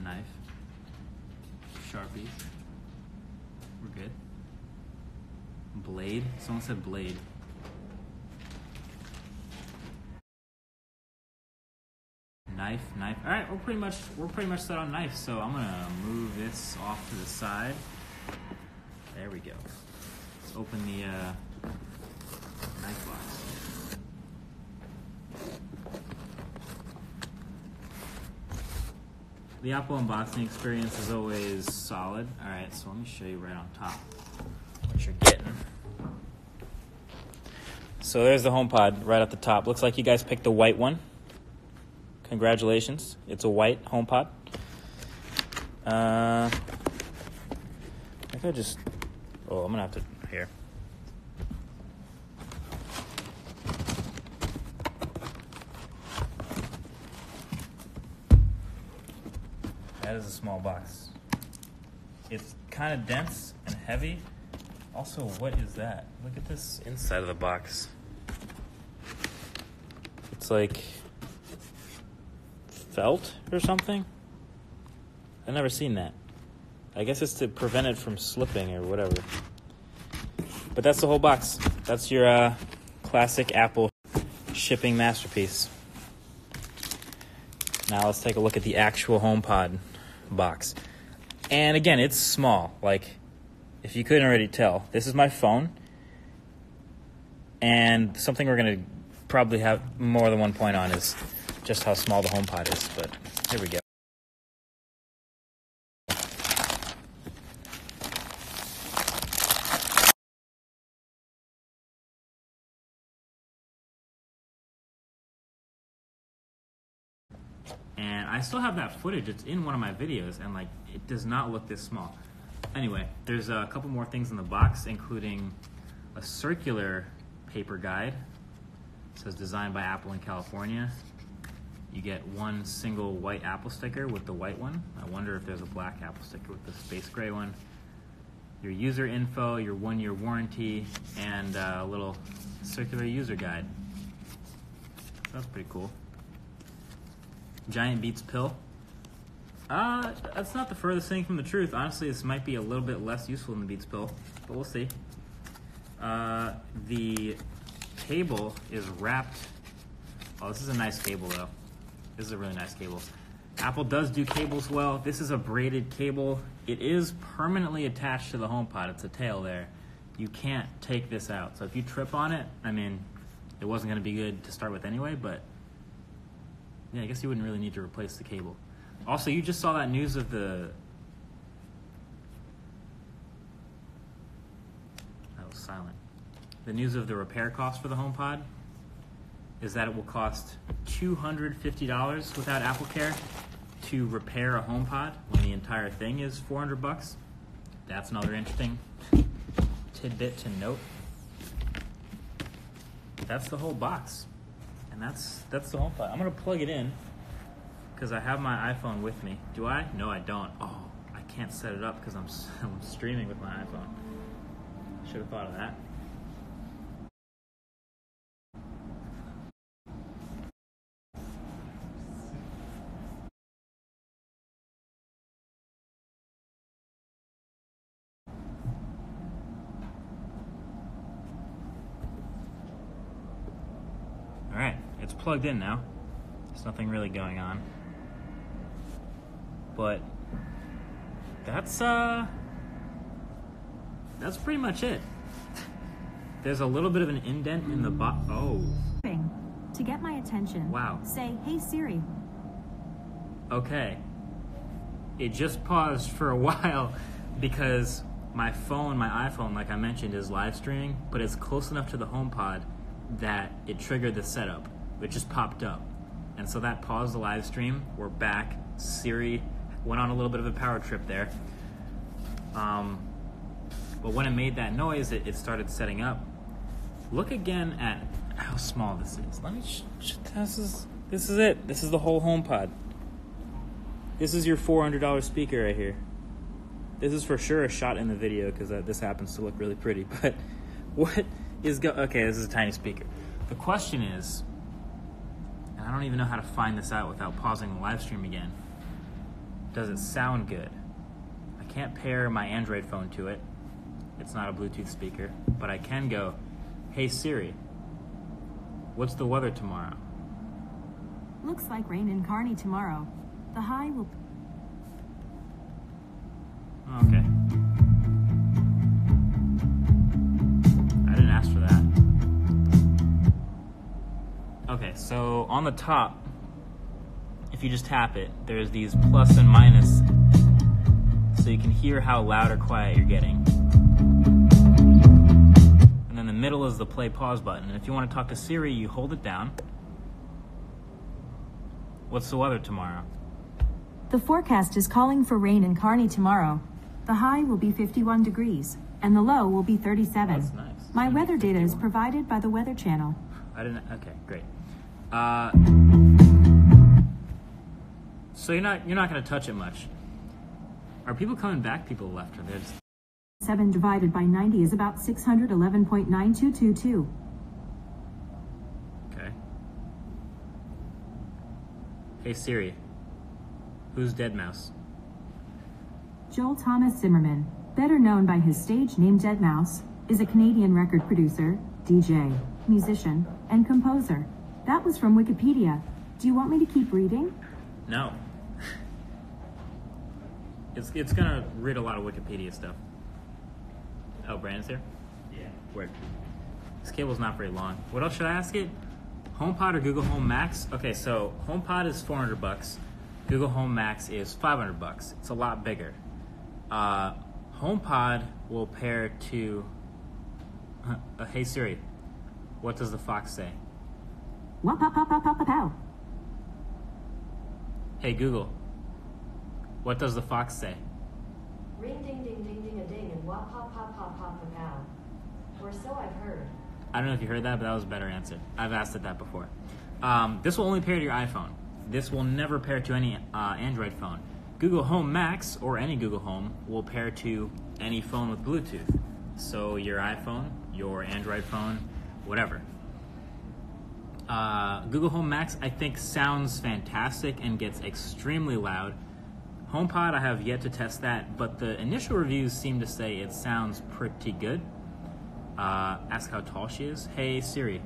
knife, Sharpies, we're good. Blade, someone said blade. Knife. All right, we're pretty much set on knife. So I'm gonna move this off to the side. There we go. Let's open the knife box. The Apple unboxing experience is always solid. All right, so let me show you right on top what you're getting. So there's the HomePod right at the top. Looks like you guys picked the white one. Congratulations, it's a white HomePod. I think I'm gonna have to, here. That is a small box. It's kind of dense and heavy. Also, what is that? Look at this inside of the box. It's like felt or something? I've never seen that. I guess it's to prevent it from slipping or whatever. But that's the whole box. That's your classic Apple shipping masterpiece. Now let's take a look at the actual HomePod box. And again, it's small. Like, if you couldn't already tell, this is my phone. And something we're going to probably have more than one point on is just how small the HomePod is, but here we go. And I still have that footage. It's in one of my videos, and like, it does not look this small. Anyway, there's a couple more things in the box, including a circular paper guide. It says designed by Apple in California. You get one single white Apple sticker with the white one. I wonder if there's a black Apple sticker with the space gray one. Your user info, your 1-year warranty, and a little circular user guide. So that's pretty cool. Giant Beats pill. That's not the furthest thing from the truth. Honestly, this might be a little bit less useful than the Beats pill, but we'll see. The cable is wrapped. Oh, this is a nice cable though. This is a really nice cable. Apple does do cables well. This is a braided cable. It is permanently attached to the HomePod. It's a tail there. You can't take this out. So if you trip on it, I mean, it wasn't going to be good to start with anyway, but yeah, I guess you wouldn't really need to replace the cable. Also, you just saw that news of that was silent. The news of the repair cost for the HomePod is that it will cost $250 without AppleCare to repair a HomePod when the entire thing is $400. That's another interesting tidbit to note. That's the whole box, and that's the HomePod. I'm gonna plug it in because I have my iPhone with me. Do I? No, I don't. Oh, I can't set it up because I'm streaming with my iPhone. Should have thought of that. All right, it's plugged in now. There's nothing really going on. But that's pretty much it. There's a little bit of an indent in the oh. To get my attention, wow. Say, "Hey Siri." Okay. It just paused for a while because my iPhone, like I mentioned, is live streaming, but it's close enough to the HomePod that it triggered the setup. It just popped up. And so that paused the live stream. We're back. Siri went on a little bit of a power trip there. But when it made that noise, it started setting up. Look again at how small this is. Let me this is it. This is the whole HomePod. This is your $400 speaker right here. This is for sure a shot in the video because this happens to look really pretty. But what is okay, this is a tiny speaker. The question is, and I don't even know how to find this out without pausing the live stream again. Does it sound good? I can't pair my Android phone to it. It's not a Bluetooth speaker, but I can go, hey Siri, what's the weather tomorrow? Looks like rain in Kearney tomorrow. The high will... Okay. I didn't ask for that. Okay, so on the top, if you just tap it, there's these plus and minus, so you can hear how loud or quiet you're getting. And then the middle is the play pause button. And if you want to talk to Siri, you hold it down. What's the weather tomorrow? The forecast is calling for rain in Kearney tomorrow. The high will be 51 degrees, and the low will be 37. That's nice. My weather data is provided by the Weather Channel. I didn't. Okay, great. So you're not going to touch it much. Are people coming back? People left, or they're just... 7 divided by 90 is about 611.9222. Okay. Hey Siri, who's Deadmau5? Joel Thomas Zimmerman, better known by his stage name Deadmau5, is a Canadian record producer, DJ, musician, and composer. That was from Wikipedia. Do you want me to keep reading? No. It's gonna read a lot of Wikipedia stuff. Oh, Brandon's here? Yeah. Word. This cable's not very long. What else should I ask it? HomePod or Google Home Max? Okay, so HomePod is $400. Google Home Max is $500. It's a lot bigger. HomePod will pair to... hey Siri, what does the fox say? Wah pow pow pow pow pow pow. Hey Google, what does the fox say? Ring ding ding ding ding a ding and wah pop pop pop pop a pow. Or so I've heard. I don't know if you heard that, but that was a better answer. I've asked it that before. This will only pair to your iPhone. This will never pair to any Android phone. Google Home Max, or any Google Home, will pair to any phone with Bluetooth. So your iPhone, your Android phone, whatever. Google Home Max, I think, sounds fantastic and gets extremely loud. HomePod, I have yet to test that, but the initial reviews seem to say it sounds pretty good. Ask how tall she is. Hey Siri.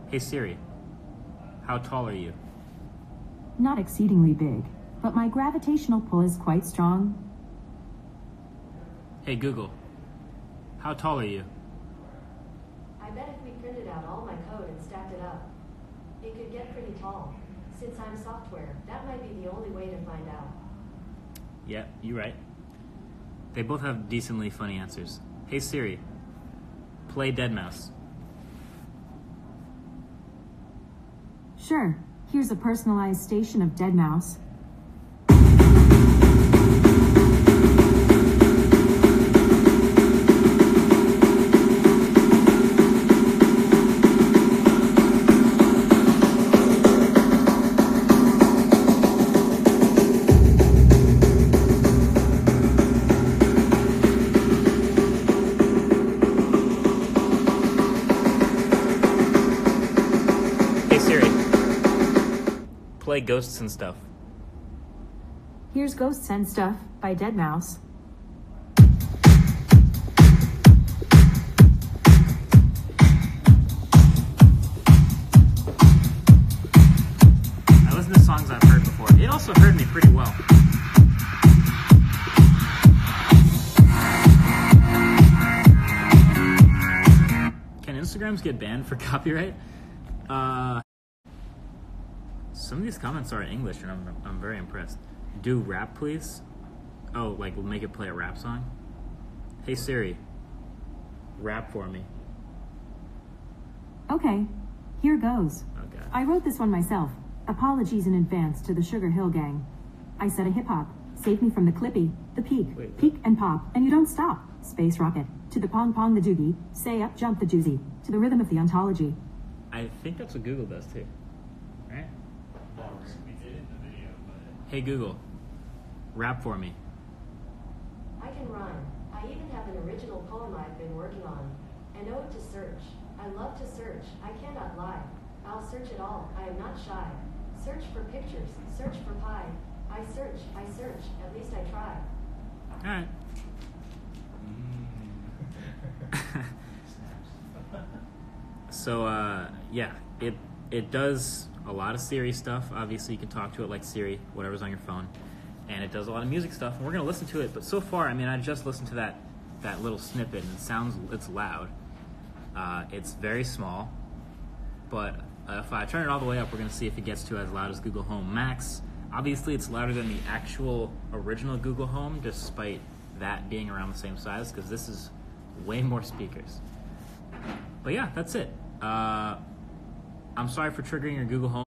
Hey Siri, how tall are you? Not exceedingly big, but my gravitational pull is quite strong. Hey Google, how tall are you? I bet if we printed out all my code and stacked it up, it could get pretty tall. Since I'm software, that might be the only way to find out. Yeah, you're right. They both have decently funny answers. Hey Siri, play Deadmau5. Sure, here's a personalized station of Deadmau5. Hey Siri, play Ghosts and Stuff. Here's Ghosts and Stuff by Deadmau5. I listen to songs I've heard before. It also heard me pretty well. Can Instagrams get banned for copyright? Some of these comments are in English, and I'm very impressed. Do rap, please. Oh, like we'll make it play a rap song. Hey Siri, rap for me. Okay, here goes. Okay. I wrote this one myself. Apologies in advance to the Sugar Hill Gang. I said a hip-hop. Save me from the clippy, the peak, Wait, peak and pop, and you don't stop. Space rocket. To the pong pong the doogie. Say up jump the doozy. To the rhythm of the ontology. I think that's what Google does too. Right? We did in the video, but Hey Google, rap for me. I can rhyme. I even have an original poem I've been working on. An ode to search. I love to search. I cannot lie. I'll search it all. I am not shy. Search for pictures. Search for pie. I search. At least I try. All right. So yeah, it does a lot of Siri stuff. Obviously, you can talk to it like Siri, whatever's on your phone, and it does a lot of music stuff. And we're gonna listen to it. But so far, I mean, I just listened to that little snippet, and it's loud. It's very small, but if I turn it all the way up, we're gonna see if it gets to as loud as Google Home Max. Obviously, it's louder than the actual original Google Home, despite that being around the same size, because this is way more speakers. But yeah, that's it. I'm sorry for triggering your Google Home.